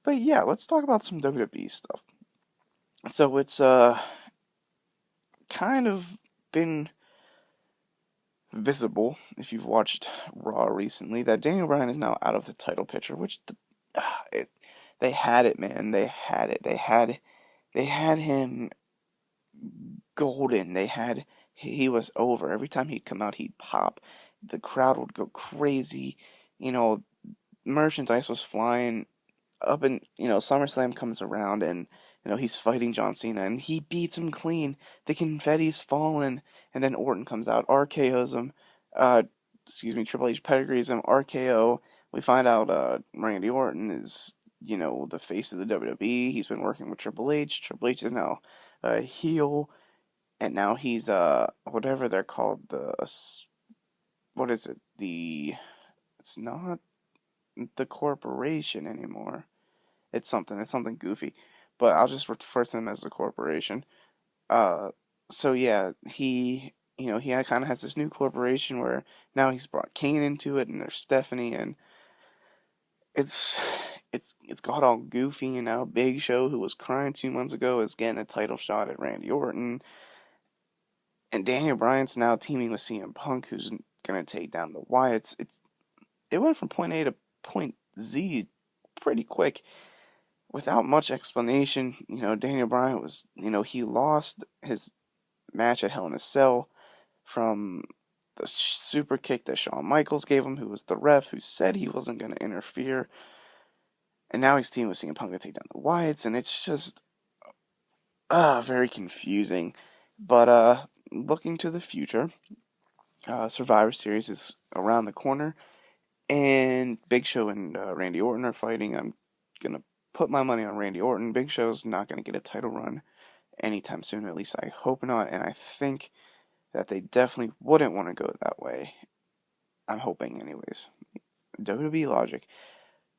But yeah, let's talk about some WWE stuff. So it's kind of been visible if you've watched Raw recently that Daniel Bryan is now out of the title picture, which it, they had it, man. They had it. They had him golden. He was over. Every time he'd come out, he'd pop. The crowd would go crazy. You know, merchandise was flying up, and SummerSlam comes around, and he's fighting John Cena, and he beats him clean. The confetti's falling, and then Orton comes out, RKO's him. Uh, Triple H pedigrees him, RKO. We find out Randy Orton is the face of the WWE. He's been working with Triple H. Triple H is now a heel, and now he's whatever they're called, what is it, it's not the corporation anymore. It's something goofy, but I'll just refer to them as the corporation. Uh, so yeah, he kind of has this new corporation where now he's brought Kane into it, and there's Stephanie, and it's it's got all goofy. Big Show, who was crying 2 months ago, is getting a title shot at Randy Orton, and Daniel Bryan's now teaming with CM Punk, who's gonna take down the Wyatts. It went from point A to point Z pretty quick without much explanation. Daniel Bryan he lost his match at Hell in a Cell from the super kick that Shawn Michaels gave him, who was the ref, who said he wasn't going to interfere. And now he's teaming with CM Punk to take down the Wyatts, and it's just very confusing. But looking to the future, Survivor Series is around the corner, and Big Show and Randy Orton are fighting. I'm gonna put my money on Randy Orton. Big Show's not gonna get a title run anytime soon. At least I hope not. And I think that they definitely wouldn't want to go that way. I'm hoping, anyways. WWE logic.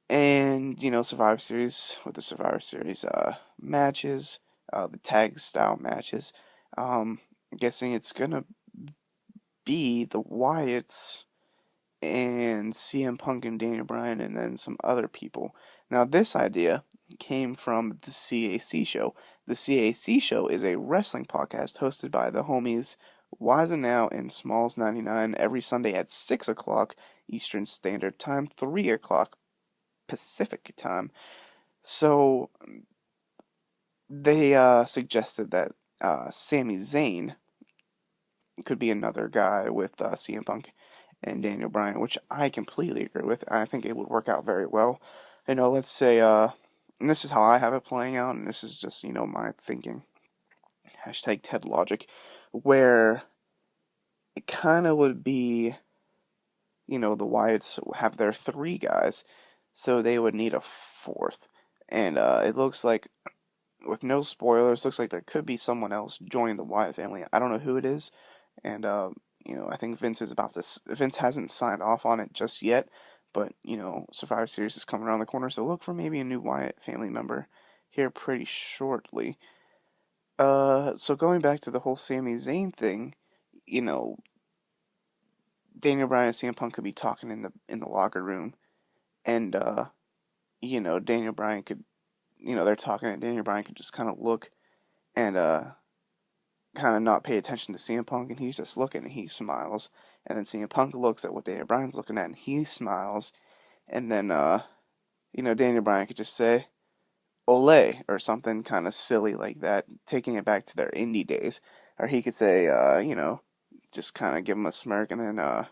And Survivor Series, with the Survivor Series matches, the tag style matches. I'm guessing it's gonna be the Wyatts and CM Punk and Daniel Bryan, and then some other people. Now, this idea came from the CAC show. The CAC show is a wrestling podcast hosted by the homies Wise and Now and Smalls 99 every Sunday at 6 o'clock Eastern Standard Time, 3 o'clock Pacific Time. So, they suggested that Sami Zayn could be another guy with CM Punk and Daniel Bryan, which I completely agree with. I think it would work out very well. Let's say, and this is how I have it playing out, and this is just, my thinking. Hashtag Ted Logic, where it kind of would be, the Wyatts have their three guys, so they would need a fourth. And it looks like, with no spoilers, looks like there could be someone else joining the Wyatt family. I don't know who it is, and I think Vince hasn't signed off on it just yet, but Survivor Series is coming around the corner, so look for maybe a new Wyatt family member here pretty shortly. So going back to the whole Sami Zayn thing, Daniel Bryan and CM Punk could be talking in the locker room, and Daniel Bryan could, they're talking, and Daniel Bryan could just kind of look and kind of not pay attention to CM Punk, and he's just looking, and he smiles, and then CM Punk looks at what Daniel Bryan's looking at, and he smiles, and then Daniel Bryan could just say "Ole" or something kind of silly like that, taking it back to their indie days, or he could say just kind of give him a smirk, and then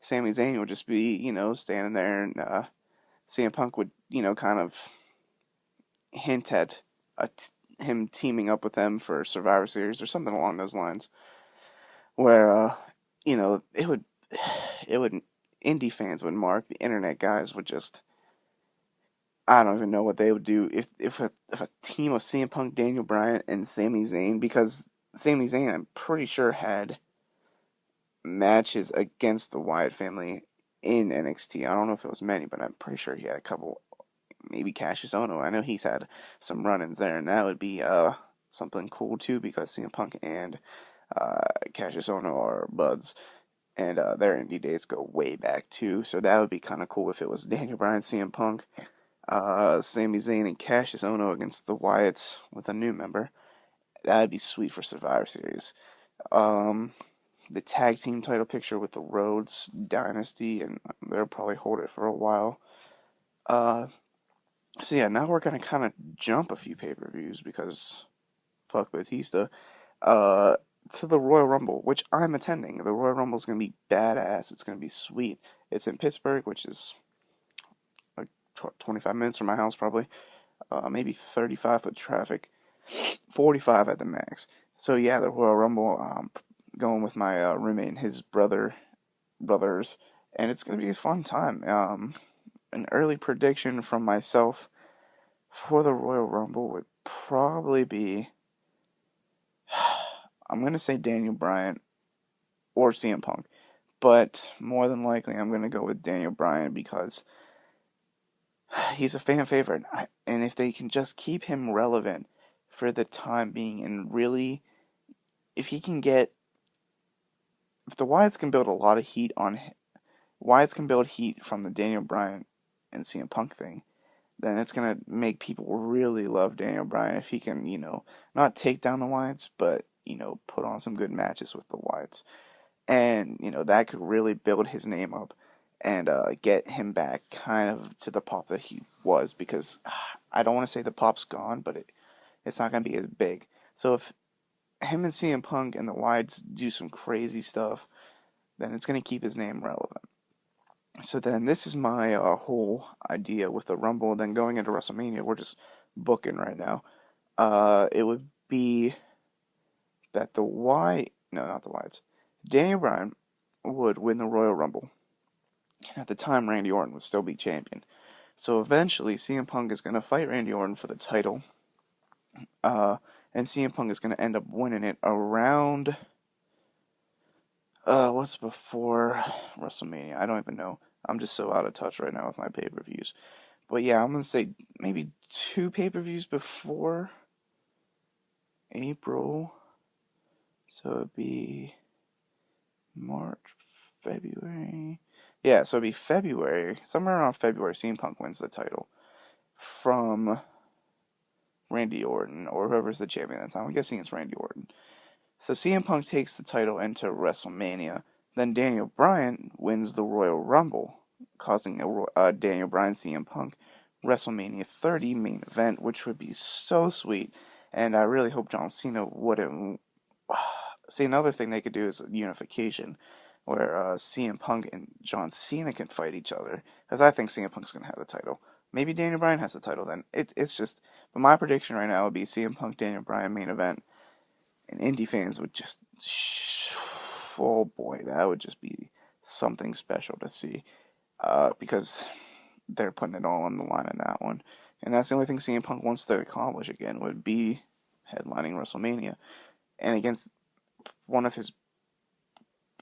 Sami Zayn would just be standing there, and CM Punk would kind of hint at him teaming up with them for Survivor Series or something along those lines, where it would indie fans would mark, the internet guys would just, I don't even know what they would do if a team of CM Punk, Daniel Bryan, and Sami Zayn, because Sami Zayn, I'm pretty sure, had matches against the Wyatt family in NXT. I don't know if it was many, but I'm pretty sure he had a couple. Maybe Cassius Ohno. I know he's had some run-ins there, and that would be something cool too, because CM Punk and Cassius Ohno are buds, and their indie days go way back too. So that would be kind of cool if it was Daniel Bryan, CM Punk. Sami Zayn and Cassius Ohno against the Wyatts with a new member. That'd be sweet for Survivor Series. The tag team title picture with the Rhodes Dynasty, and they'll probably hold it for a while. So yeah, now we're gonna kind of jump a few pay-per-views because fuck Batista. To the Royal Rumble, which I'm attending. The Royal Rumble is gonna be badass. It's gonna be sweet. It's in Pittsburgh, which is like 25 minutes from my house, probably. Maybe 35 with traffic, 45 at the max. So yeah, the Royal Rumble. Going with my roommate and his brothers, and it's gonna be a fun time. An early prediction from myself for the Royal Rumble would probably be, I'm gonna say Daniel Bryan or CM Punk, but more than likely I'm gonna go with Daniel Bryan because he's a fan favorite, and if they can just keep him relevant for the time being, and really, if he can get, if the Wyatts can build a lot of heat on, Wyatts can build heat from the Daniel Bryan and CM Punk thing, then it's gonna make people really love Daniel Bryan if he can, not take down the Wyatts, but put on some good matches with the Wyatts, and that could really build his name up and get him back kind of to the pop that he was, because I don't want to say the pop's gone, but it's not gonna be as big. So if him and CM Punk and the Wyatts do some crazy stuff, then it's going to keep his name relevant. So then this is my whole idea with the Rumble. Then going into WrestleMania, we're just booking right now. It would be that not the Wyatts, Daniel Bryan would win the Royal Rumble. And at the time, Randy Orton would still be champion. So eventually, CM Punk is going to fight Randy Orton for the title. And CM Punk is going to end up winning it around, what's before WrestleMania? I don't even know. I'm just so out of touch right now with my pay-per-views. But yeah, I'm going to say maybe 2 pay-per-views before April. So it'd be March, February. Yeah, so it'd be February. Somewhere around February, CM Punk wins the title from Randy Orton, or whoever's the champion at the time. I'm guessing it's Randy Orton. So CM Punk takes the title into WrestleMania. Then Daniel Bryan wins the Royal Rumble, causing a Daniel Bryan CM Punk WrestleMania 30 main event, which would be so sweet. And I really hope John Cena wouldn't. See, another thing they could do is unification, where CM Punk and John Cena can fight each other. Because I think CM Punk's going to have the title. Maybe Daniel Bryan has the title then. It's just, but my prediction right now would be CM Punk, Daniel Bryan main event. And indie fans would just, oh boy, that would just be something special to see. Because they're putting it all on the line in that one. And that's the only thing CM Punk wants to accomplish again, would be headlining WrestleMania. And against one of his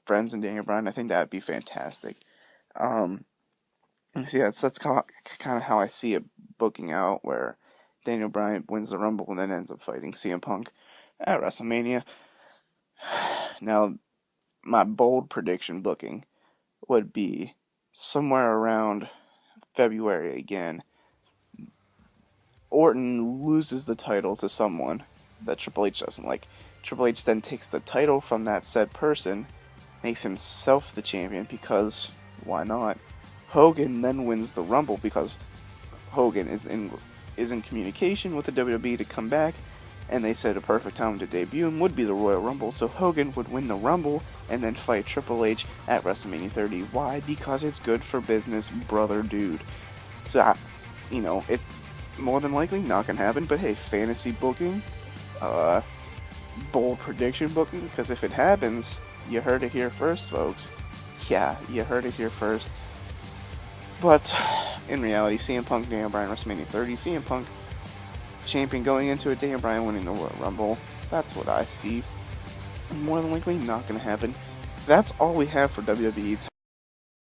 friends in Daniel Bryan, I think that would be fantastic. So yeah, that's kind of how I see it booking out, where Daniel Bryan wins the Rumble and then ends up fighting CM Punk at WrestleMania. Now, my bold prediction booking would be somewhere around February again. Orton loses the title to someone that Triple H doesn't like. Triple H then takes the title from that said person, makes himself the champion because why not? Hogan then wins the Rumble because Hogan is in communication with the WWE to come back, and they said a perfect time to debut him would be the Royal Rumble, so Hogan would win the Rumble and then fight Triple H at WrestleMania 30. Why? Because it's good for business, brother dude. So, it's more than likely not going to happen, but hey, fantasy booking, bold prediction booking, because if it happens, you heard it here first, folks. Yeah, you heard it here first. But in reality, CM Punk, Daniel Bryan, WrestleMania 30, CM Punk champion going into it, Daniel Bryan winning the Royal Rumble. That's what I see. More than likely not going to happen. That's all we have for WWE